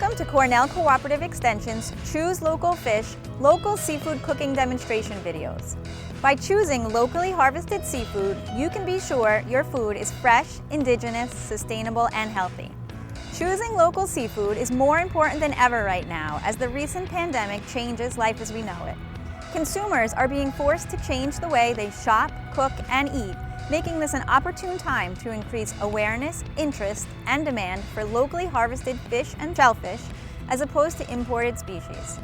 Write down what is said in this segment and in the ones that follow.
Welcome to Cornell Cooperative Extension's Choose Local Fish, Local Seafood Cooking Demonstration videos. By choosing locally harvested seafood, you can be sure your food is fresh, indigenous, sustainable, and healthy. Choosing local seafood is more important than ever right now as the recent pandemic changes life as we know it. Consumers are being forced to change the way they shop, cook, and eat, making this an opportune time to increase awareness, interest, and demand for locally harvested fish and shellfish as opposed to imported species.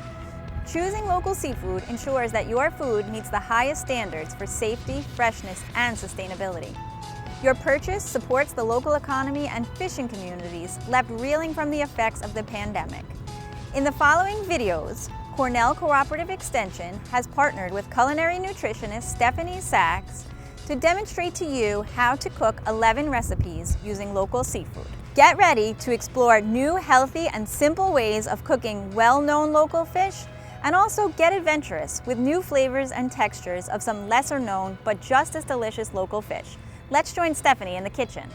Choosing local seafood ensures that your food meets the highest standards for safety, freshness, and sustainability. Your purchase supports the local economy and fishing communities left reeling from the effects of the pandemic. In the following videos, Cornell Cooperative Extension has partnered with Culinary Nutritionist Stefanie Sacks to demonstrate to you how to cook 11 recipes using local seafood. Get ready to explore new, healthy, and simple ways of cooking well-known local fish, and also get adventurous with new flavors and textures of some lesser-known but just as delicious local fish. Let's join Stefanie in the kitchen.